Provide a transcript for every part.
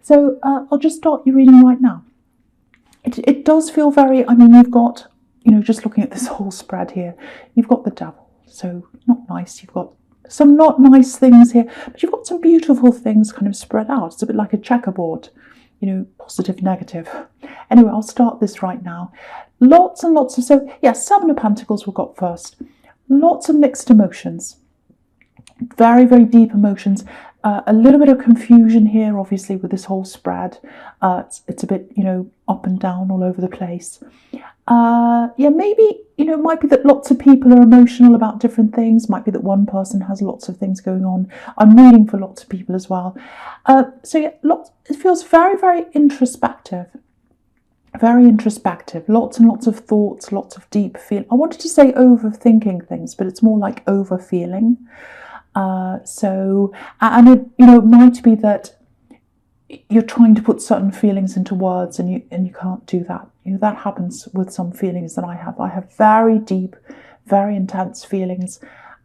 So I'll just start your reading right now. It does feel very, I mean, you've got, just looking at this whole spread here, you've got the devil, so not nice. You've got some not nice things here, but you've got some beautiful things kind of spread out. It's a bit like a checkerboard, positive, negative. Anyway, I'll start this right now. Lots and lots of, so yeah, Seven of Pentacles we've got first. Lots of mixed emotions. Very, very deep emotions. A little bit of confusion here, obviously, with this whole spread. It's a bit, up and down all over the place. Yeah, maybe, it might be that lots of people are emotional about different things. Might be that one person has lots of things going on. I'm reading for lots of people as well. So yeah, it feels very, very introspective. Very introspective. Lots and lots of thoughts, lots of deep feeling. I wanted to say overthinking things, but it's more like overfeeling. And it might be that you're trying to put certain feelings into words and you can't do that. That happens with some feelings that I have. I have very deep, very intense feelings,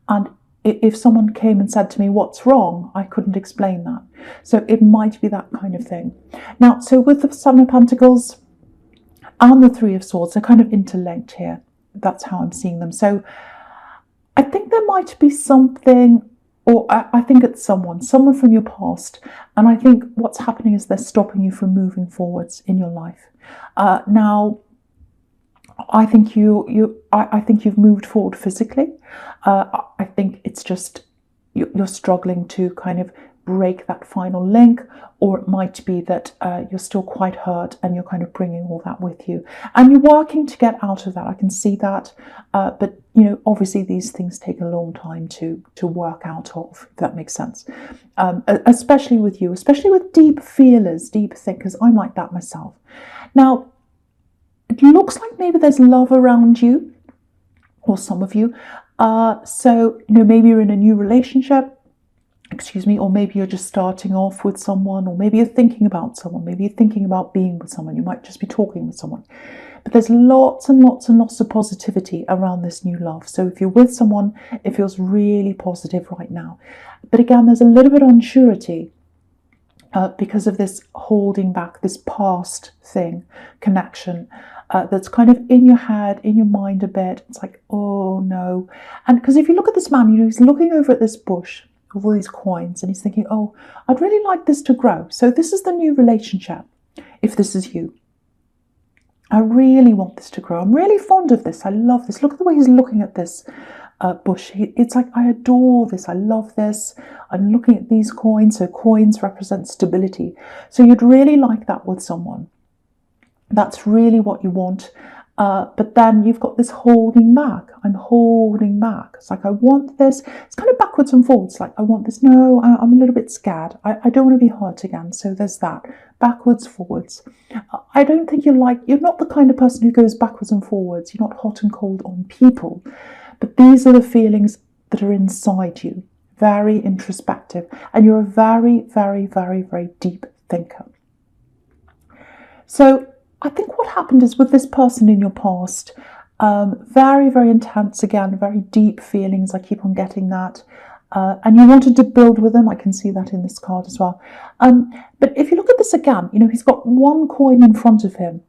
and if someone came and said to me, "What's wrong?" I couldn't explain that. So it might be that kind of thing. Now, so with the Seven of Pentacles and the Three of Swords, they're kind of interlinked here. That's how I'm seeing them. So I think there might be something, or I think it's someone from your past, and I think what's happening is they're stopping you from moving forwards in your life. Now, I think I think you've moved forward physically. I think it's just you're struggling to kind of break that final link, or it might be that you're still quite hurt and you're kind of bringing all that with you, and you're working to get out of that. I can see that, but obviously these things take a long time to work out of, if that makes sense. Especially with you, especially with deep feelers, deep thinkers. I'm like that myself. Now, it looks like maybe there's love around you, or some of you. So maybe you're in a new relationship. Or maybe you're just starting off with someone, or maybe you're thinking about someone, maybe you're thinking about being with someone, you might just be talking with someone. But there's lots and lots and lots of positivity around this new love. So if you're with someone, it feels really positive right now. But again, there's a little bit of unsurety because of this holding back, this past thing, connection, that's kind of in your head, in your mind a bit. It's like, oh no. And because if you look at this man, he's looking over at this bush of all these coins, and he's thinking, oh, I'd really like this to grow. So this is the new relationship, if this is you. I really want this to grow. I'm really fond of this. I love this. Look at the way he's looking at this bush. It's like, I adore this. I love this. I'm looking at these coins. So coins represent stability. So you'd really like that with someone. That's really what you want. But then you've got this holding back. I'm holding back. It's like, I want this. It's kind of backwards and forwards. Like, I want this. No, I'm a little bit scared. I don't want to be hurt again. So there's that. Backwards, forwards. I don't think you're not the kind of person who goes backwards and forwards. You're not hot and cold on people. But these are the feelings that are inside you. Very introspective. And you're a very, very, very, very deep thinker. So I think what happened is, with this person in your past, very, very intense, again, very deep feelings. I keep on getting that. And you wanted to build with them. I can see that in this card as well. But if you look at this again, he's got one coin in front of him,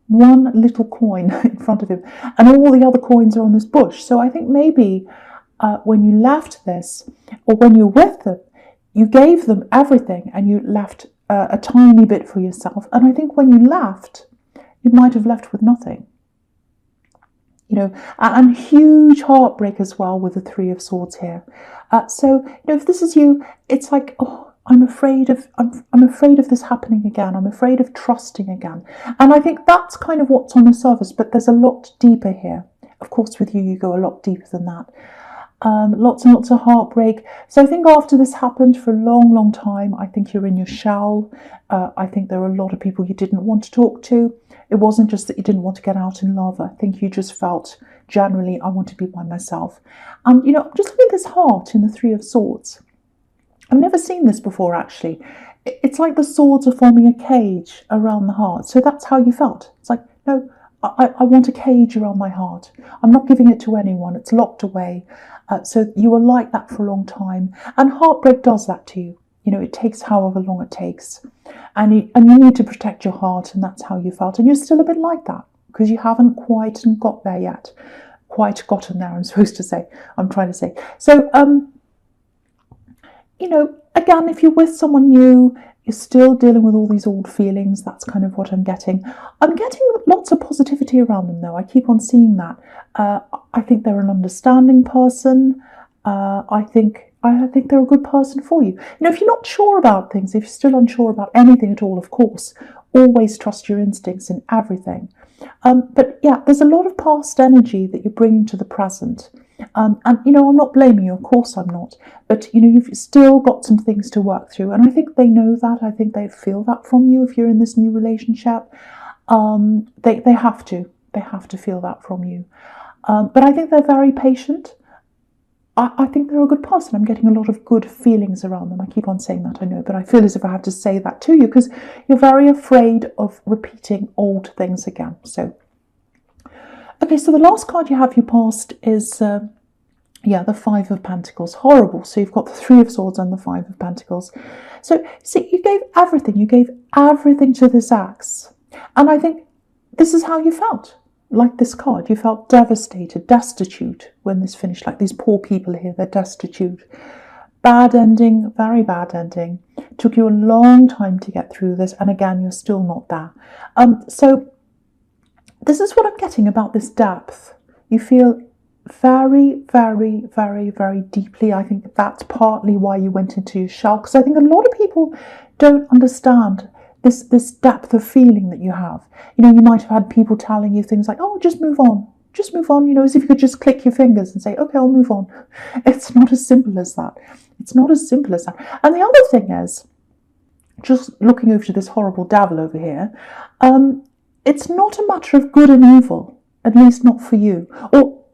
one little coin in front of him, and all the other coins are on this bush. So I think maybe when you left this, or when you're with them, you gave them everything and you left a tiny bit for yourself. And I think when you left, you might have left with nothing, and huge heartbreak as well with the Three of Swords here. So if this is you, it's like, oh, I'm afraid of this happening again. I'm afraid of trusting again. And I think that's kind of what's on the surface, but there's a lot deeper here. Of course, with you, you go a lot deeper than that. Lots and lots of heartbreak. So I think after this happened for a long, long time, I think you're in your shell. I think there are a lot of people you didn't want to talk to. It wasn't just that you didn't want to get out in love. I think you just felt, generally, I want to be by myself. And, just look at this heart in the Three of Swords. I've never seen this before, actually. It's like the swords are forming a cage around the heart. So that's how you felt. It's like, no, I want a cage around my heart. I'm not giving it to anyone. It's locked away. So you were like that for a long time. And heartbreak does that to you. it takes however long it takes. And you need to protect your heart, and that's how you felt. And you're still a bit like that because you haven't quite got there yet. Quite gotten there, I'm trying to say. So, again, if you're with someone new, you're still dealing with all these old feelings. That's kind of what I'm getting. I'm getting lots of positivity around them, though. I keep on seeing that. I think they're an understanding person. I think they're a good person for you. If you're not sure about things, if you're still unsure about anything at all, of course, always trust your instincts in everything. But yeah, there's a lot of past energy that you're bringing to the present. And I'm not blaming you, of course I'm not. But you've still got some things to work through, and I think they know that. I think they feel that from you if you're in this new relationship. They have to feel that from you. But I think they're very patient. I think they're a good person. I'm getting a lot of good feelings around them. I keep on saying that, I know, but I feel as if I have to say that to you because you're very afraid of repeating old things again. So, okay, so the last card you have, your past, is, the Five of Pentacles. Horrible. So you've got the Three of Swords and the Five of Pentacles. So, see, you gave everything. You gave everything to this ex. And I think this is how you felt. Like this card, you felt devastated, destitute when this finished. Like these poor people here, they're destitute. Bad ending, very bad ending. Took you a long time to get through this, and again, you're still not there. So this is what I'm getting about this depth. You feel very, very, very, very deeply. I think that's partly why you went into your shell, because I think a lot of people don't understand this depth of feeling that you have. You might have had people telling you things like, oh, just move on, as if you could just click your fingers and say, okay, I'll move on. It's not as simple as that. And the other thing is, just looking over to this horrible devil over here, it's not a matter of good and evil, at least not for you, or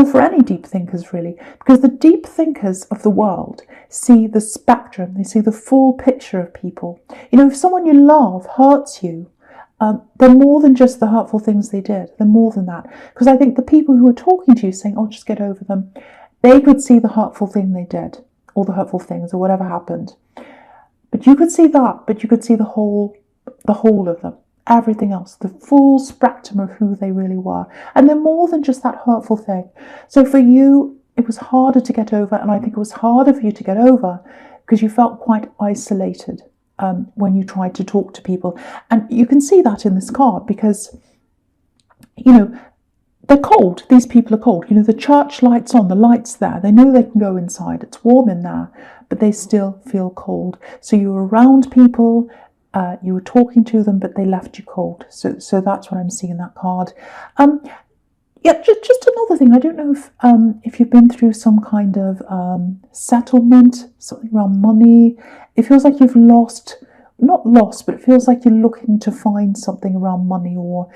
for any deep thinkers, really, because the deep thinkers of the world see the spectrum, they see the full picture of people. If someone you love hurts you, they're more than just the hurtful things they did. They're more than that. Because I think the people who are talking to you saying, oh, just get over them, they could see the hurtful thing they did, or the hurtful things, or whatever happened. But you could see that, but you could see the whole of them. Everything else, the full spectrum of who they really were. And they're more than just that hurtful thing. So for you, it was harder to get over, and I think it was harder for you to get over because you felt quite isolated when you tried to talk to people. And you can see that in this card because, they're cold. These people are cold. The church light's on, the light's there. They know they can go inside. It's warm in there, but they still feel cold. So you were around people, you were talking to them, but they left you cold. So that's what I'm seeing in that card. Just another thing. I don't know if you've been through some kind of settlement, something around money. It feels like you've not lost, but it feels like you're looking to find something around money, or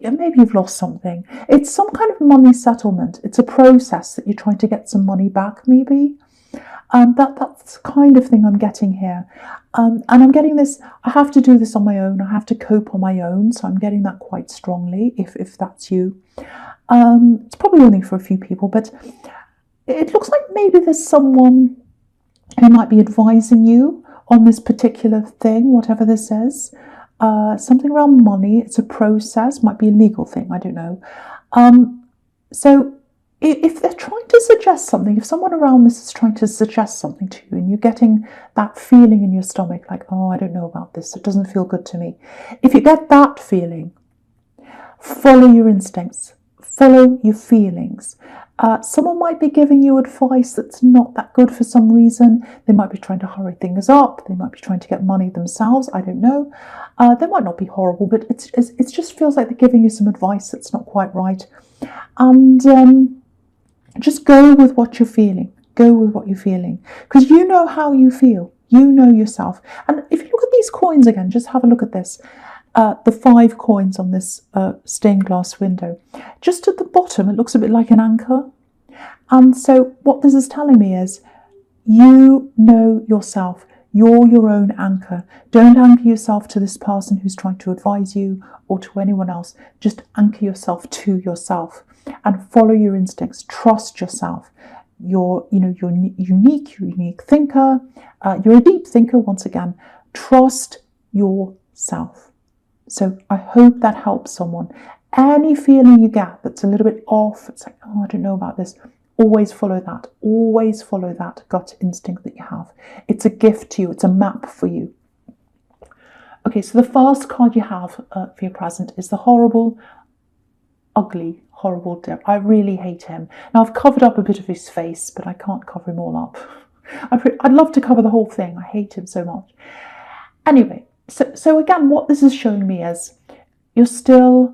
maybe you've lost something. It's some kind of money settlement. It's a process that you're trying to get some money back, maybe. That's the kind of thing I'm getting here. And I'm getting this, I have to do this on my own. I have to cope on my own. So I'm getting that quite strongly, if that's you. It's probably only for a few people, but it looks like maybe there's someone who might be advising you on this particular thing, whatever this is. Something around money. It's a process, might be a legal thing, I don't know. So if they're trying to suggest something, if someone around this is trying to suggest something to you and you're getting that feeling in your stomach, like, oh, I don't know about this, it doesn't feel good to me. If you get that feeling, follow your instincts, follow your feelings. Someone might be giving you advice that's not that good for some reason. They might be trying to hurry things up. They might be trying to get money themselves. I don't know. They might not be horrible, but it just feels like they're giving you some advice that's not quite right. And just go with what you're feeling. Go with what you're feeling. Because you know how you feel. You know yourself. And if you look at these coins again, just have a look at this. The 5 coins on this stained glass window. Just at the bottom, it looks a bit like an anchor. And so what this is telling me is, you know yourself. You're your own anchor. Don't anchor yourself to this person who's trying to advise you or to anyone else. Just anchor yourself to yourself and follow your instincts. Trust yourself. You're unique. You're a unique thinker. You're a deep thinker. Once again, trust yourself. So I hope that helps someone. Any feeling you get that's a little bit off, it's like, oh, I don't know about this. Always follow that. Always follow that gut instinct that you have. It's a gift to you. It's a map for you. Okay, so the first card you have for your present is the horrible, ugly, horrible devil. I really hate him. Now, I've covered up a bit of his face, but I can't cover him all up. I'd love to cover the whole thing. I hate him so much. Anyway, so again, what this is showing me is you're still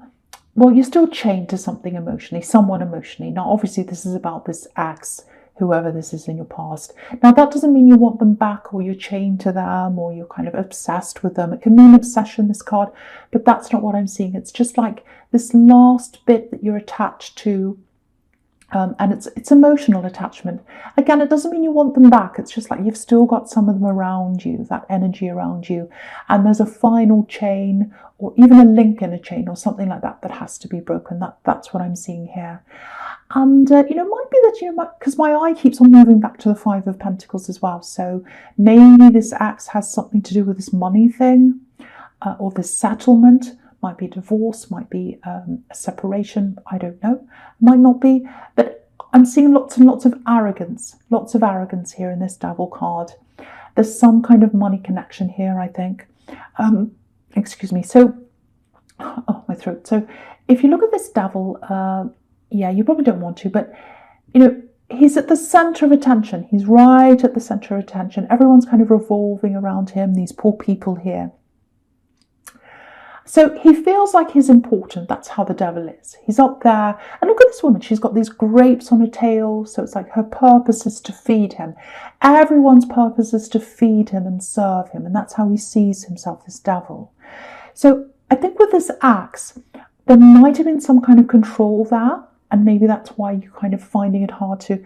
chained to something emotionally, someone emotionally. Now, obviously, this is about this ex, whoever this is in your past. Now, that doesn't mean you want them back or you're chained to them or you're kind of obsessed with them. It can mean obsession, this card, but that's not what I'm seeing. It's just like this last bit that you're attached to, and it's emotional attachment. Again, it doesn't mean you want them back. It's just like you've still got some of them around you, that energy around you, and there's a final chain or even a link in a chain or something like that that has to be broken. That's what I'm seeing here. And, it might be that, because my eye keeps on moving back to the Five of Pentacles as well. So maybe this ex has something to do with this money thing or this settlement. Might be a divorce, might be a separation. I don't know. Might not be. But I'm seeing lots and lots of arrogance. Lots of arrogance here in this Devil card. There's some kind of money connection here, I think. Excuse me. So, oh, my throat. So if you look at this Devil... yeah, you probably don't want to, but, he's at the center of attention. He's right at the center of attention. Everyone's kind of revolving around him, these poor people here. So he feels like he's important. That's how the Devil is. He's up there. And look at this woman. She's got these grapes on her tail. So it's like her purpose is to feed him. Everyone's purpose is to feed him and serve him. And that's how he sees himself, this Devil. So I think with this axe, there might have been some kind of control there. And maybe that's why you're kind of finding it hard to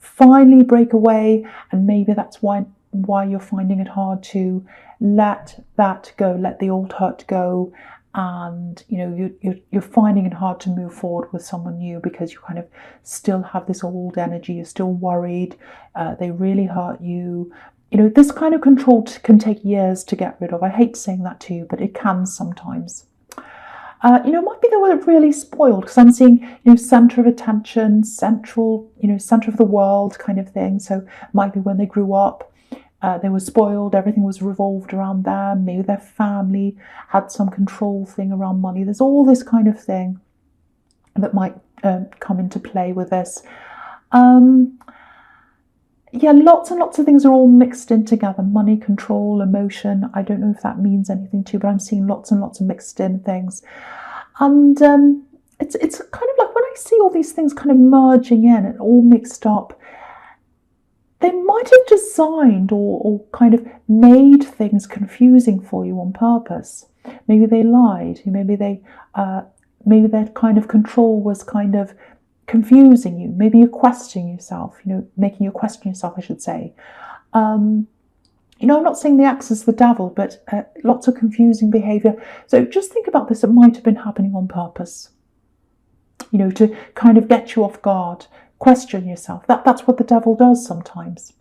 finally break away. And maybe that's why you're finding it hard to let that go, let the old hurt go. And, you're finding it hard to move forward with someone new because you kind of still have this old energy. You're still worried. They really hurt you. This kind of control can take years to get rid of. I hate saying that to you, but it can sometimes. It might be they were really spoiled because I'm seeing, center of attention, central, center of the world kind of thing. So it might be when they grew up, they were spoiled. Everything was revolved around them. Maybe their family had some control thing around money. There's all this kind of thing that might come into play with this. Yeah, lots and lots of things are all mixed in together. Money, control, emotion. I don't know if that means anything to you, but I'm seeing lots and lots of mixed in things. And it's kind of like when I see all these things kind of merging in and all mixed up, they might have designed or kind of made things confusing for you on purpose. Maybe they lied. Maybe their kind of control was kind of confusing you. Maybe you're questioning yourself, making you question yourself, I should say. I'm not saying the axe is the Devil, but lots of confusing behaviour. So just think about this. It might have been happening on purpose, to kind of get you off guard, question yourself. That's what the Devil does sometimes.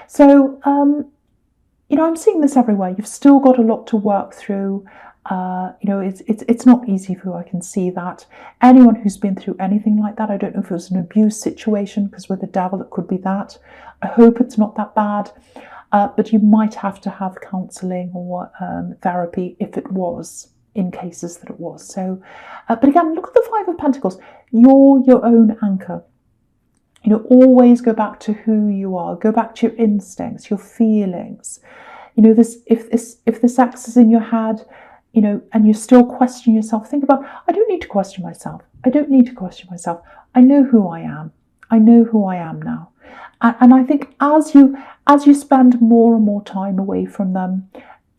So, I'm seeing this everywhere. You've still got a lot to work through. It's not easy for you. I can see that. Anyone who's been through anything like that, I don't know if it was an abuse situation, because with the Devil it could be that. I hope it's not that bad, but you might have to have counselling or therapy if it was, in cases that it was. So, but again, look at the Five of Pentacles. You're your own anchor. Always go back to who you are. Go back to your instincts, your feelings. If this axe is in your head, and you're still questioning yourself, think about, I don't need to question myself. I don't need to question myself. I know who I am. I know who I am now. And I think as you spend more and more time away from them,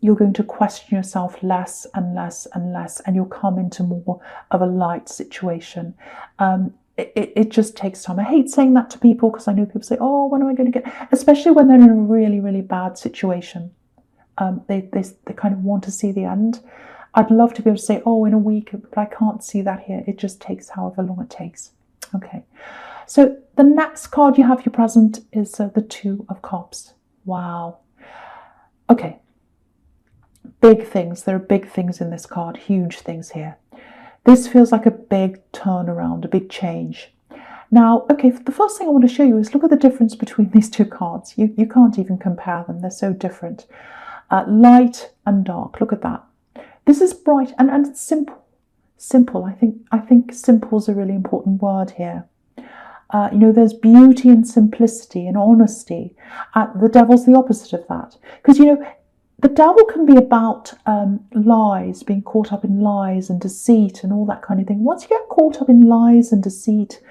you're going to question yourself less and less and less, and you'll come into more of a light situation. It just takes time. I hate saying that to people because I know people say, oh, when am I going to get, especially when they're in a really, really bad situation. They kind of want to see the end. I'd love to be able to say, oh, in a week, but I can't see that here. It just takes however long it takes. Okay. So The next card you have your present is the Two of Cups. Wow. Okay. Big things. There are big things in this card. Huge things here. This feels like a big turnaround, a big change. Now, okay, the first thing I want to show you is look at the difference between these two cards. You can't even compare them. They're so different. Light and dark. Look at that. This is bright and it's simple. Simple. I think simple is a really important word here. There's beauty and simplicity and honesty. The devil's the opposite of that. Because, the devil can be about lies, being caught up in lies and deceit and all that kind of thing. Once you get caught up in lies and deceit,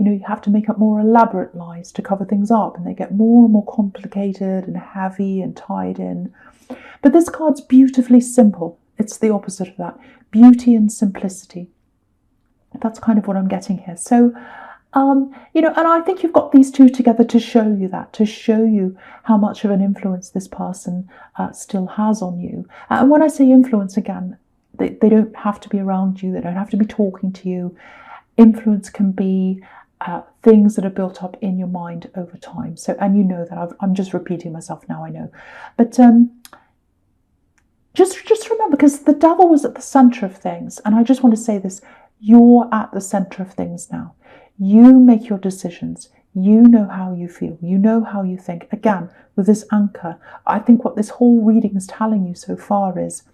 you have to make up more elaborate lies to cover things up, and they get more and more complicated and heavy and tied in. But this card's beautifully simple. It's the opposite of that. Beauty and simplicity. That's kind of what I'm getting here. So, and I think you've got these two together to show you that, to show you how much of an influence this person still has on you. And when I say influence, again, they don't have to be around you. They don't have to be talking to you. Influence can be things that are built up in your mind over time. So, and you know that I'm just repeating myself now, I know. But just remember, because the devil was at the center of things, and I just want to say this, you're at the center of things now. You make your decisions. You know how you feel. You know how you think. Again, with this anchor, I think what this whole reading is telling you so far is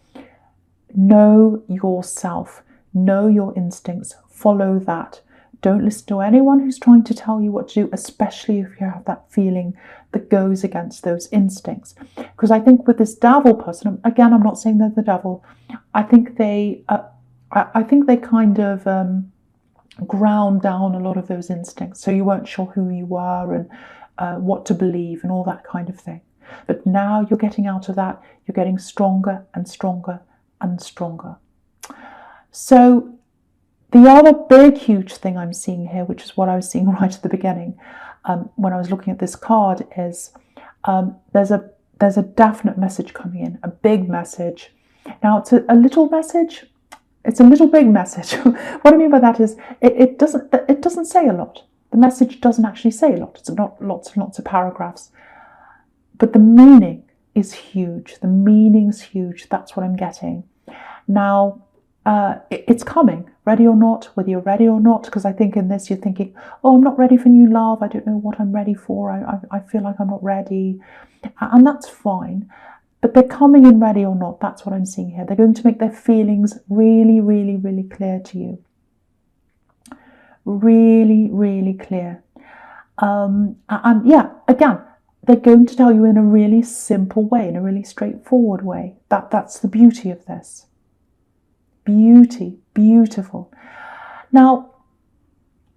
know yourself. Know your instincts. Follow that. Don't listen to anyone who's trying to tell you what to do, especially if you have that feeling that goes against those instincts. Because I think with this devil person, again, I'm not saying they're the devil. I think they kind of ground down a lot of those instincts. So you weren't sure who you were and what to believe and all that kind of thing. But now you're getting out of that. You're getting stronger and stronger and stronger. So the other big, huge thing I'm seeing here, which is what I was seeing right at the beginning when I was looking at this card, is there's a definite message coming in, a big message. Now, it's a little message. It's a little big message. What I mean by that is it doesn't say a lot. The message doesn't actually say a lot. It's not lots and lots of paragraphs. But the meaning is huge. The meaning's huge. That's what I'm getting. Now, it's coming, ready or not, whether you're ready or not, because I think in this you're thinking, oh, I'm not ready for new love. I don't know what I'm ready for. I feel like I'm not ready. And that's fine. But they're coming in ready or not. That's what I'm seeing here. They're going to make their feelings really, really, really clear to you. Really, really clear. And yeah, again, they're going to tell you in a really simple way, in a really straightforward way. That's the beauty of this. Beauty, beautiful. Now,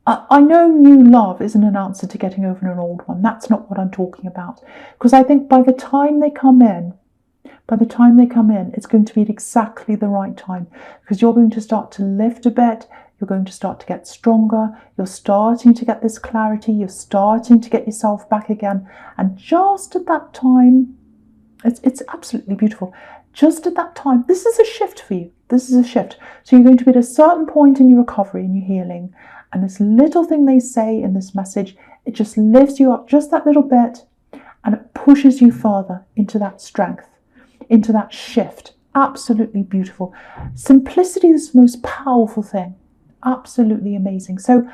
I know new love isn't an answer to getting over an old one. That's not what I'm talking about. Because I think by the time they come in, it's going to be at exactly the right time, because you're going to start to lift a bit. You're going to start to get stronger. You're starting to get this clarity. You're starting to get yourself back again. And just at that time, it's absolutely beautiful. Just at that time, this is a shift for you. This is a shift. So you're going to be at a certain point in your recovery and your healing. And this little thing they say in this message, it just lifts you up just that little bit, and it pushes you further into that strength, into that shift. Absolutely beautiful. Simplicity is the most powerful thing. Absolutely amazing. So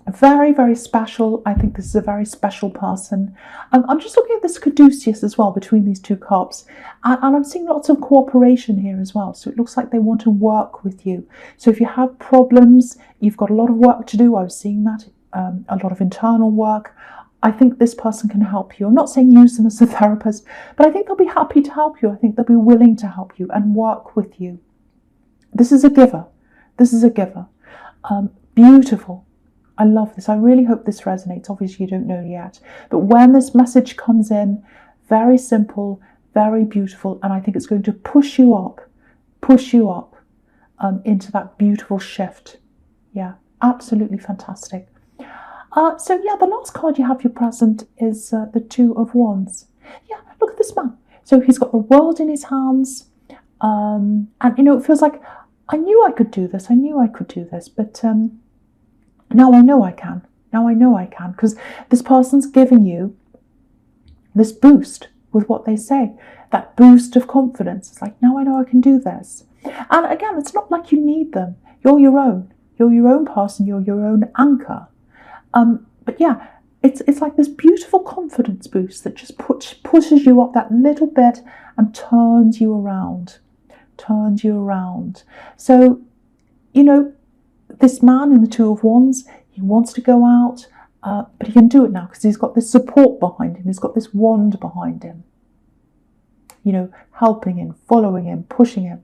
very, very special. I think this is a very special person. I'm just looking at this caduceus as well between these two cups, and I'm seeing lots of cooperation here as well. So it looks like they want to work with you. So if you have problems, you've got a lot of work to do. I was seeing that, a lot of internal work. I think this person can help you. I'm not saying use them as a therapist, but I think they'll be happy to help you. I think they'll be willing to help you and work with you. This is a giver. This is a giver. Beautiful. I love this. I really hope this resonates. Obviously, you don't know yet. But when this message comes in, very simple, very beautiful, and I think it's going to push you up into that beautiful shift. Yeah, absolutely fantastic. So yeah, the last card you have your present is the Two of Wands. Yeah, look at this man. So he's got the world in his hands, and it feels like I knew I could do this. I knew I could do this, but now I know I can. Now I know I can, because this person's giving you this boost with what they say, that boost of confidence. It's like, now I know I can do this. And again, it's not like you need them. You're your own. You're your own person. You're your own anchor. But yeah, it's like this beautiful confidence boost that just pushes you up that little bit and turns you around. So, this man in the Two of Wands, he wants to go out, but he can do it now because he's got this support behind him. He's got this wand behind him, helping him, following him, pushing him.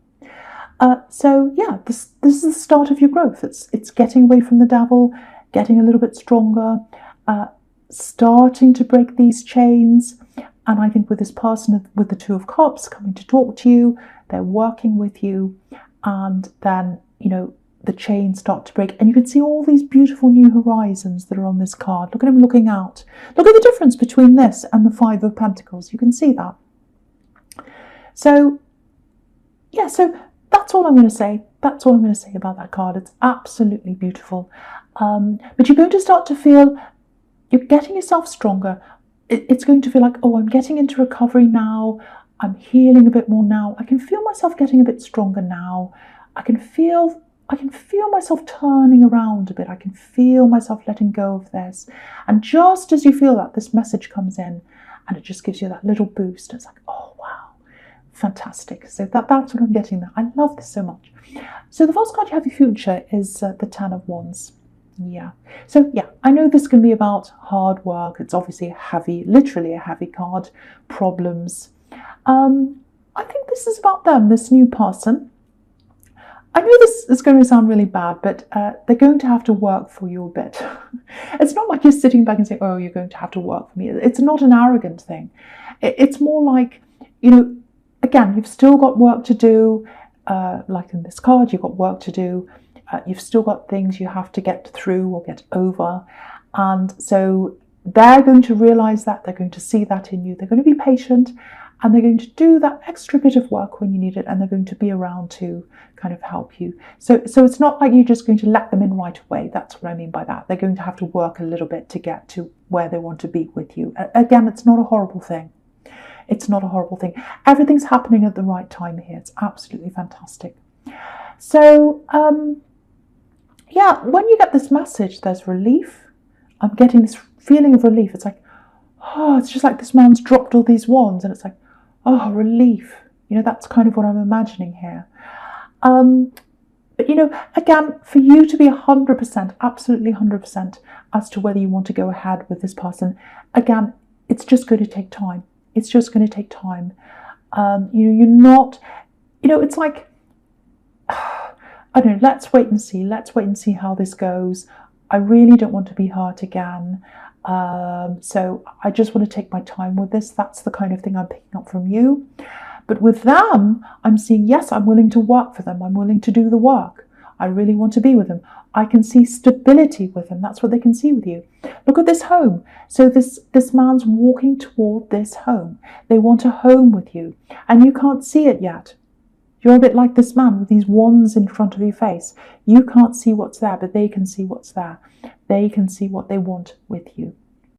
So yeah, this is the start of your growth. It's getting away from the devil, getting a little bit stronger, starting to break these chains. And I think with this person with the Two of Cups coming to talk to you, they're working with you, and then the chains start to break, and you can see all these beautiful new horizons that are on this card. Look at him looking out. Look at the difference between this and the Five of Pentacles. You can see that. So yeah, so that's all I'm going to say. That's all I'm going to say about that card. It's absolutely beautiful. But you're going to start to feel you're getting yourself stronger. It's going to feel like, oh, I'm getting into recovery now. I'm healing a bit more now. I can feel myself getting a bit stronger now. I can feel myself turning around a bit. I can feel myself letting go of this. And just as you feel that, this message comes in and it just gives you that little boost. It's like, oh, wow, fantastic. So that's what I'm getting there. I love this so much. So the first card you have in future is the Ten of Wands. Yeah. So yeah, I know this can be about hard work. It's obviously literally a heavy card, problems. I think this is about them, this new person. I know this is going to sound really bad, but they're going to have to work for you a bit. It's not like you're sitting back and saying, oh, you're going to have to work for me. It's not an arrogant thing. It's more like, again, you've still got work to do. Like in this card, you've got work to do. You've still got things you have to get through or get over. And so they're going to realize that. They're going to see that in you. They're going to be patient. And they're going to do that extra bit of work when you need it, and they're going to be around to kind of help you. So it's not like you're just going to let them in right away. That's what I mean by that. They're going to have to work a little bit to get to where they want to be with you. Again, it's not a horrible thing. It's not a horrible thing. Everything's happening at the right time here. It's absolutely fantastic. So, yeah, when you get this message, there's relief. I'm getting this feeling of relief. It's like, oh, it's just like this man's dropped all these wands, and it's like, oh, relief. That's kind of what I'm imagining here. But, again, for you to be 100%, absolutely 100% as to whether you want to go ahead with this person, again, it's just going to take time. It's just going to take time. You're not, it's like, I don't know, let's wait and see. Let's wait and see how this goes. I really don't want to be hurt again. So I just want to take my time with this. That's the kind of thing I'm picking up from you. But with them, I'm seeing, yes, I'm willing to work for them. I'm willing to do the work. I really want to be with them. I can see stability with them. That's what they can see with you. Look at this home. So this man's walking toward this home. They want a home with you, and you can't see it yet. You're a bit like this man with these wands in front of your face. You can't see what's there, but they can see what's there. They can see what they want with you.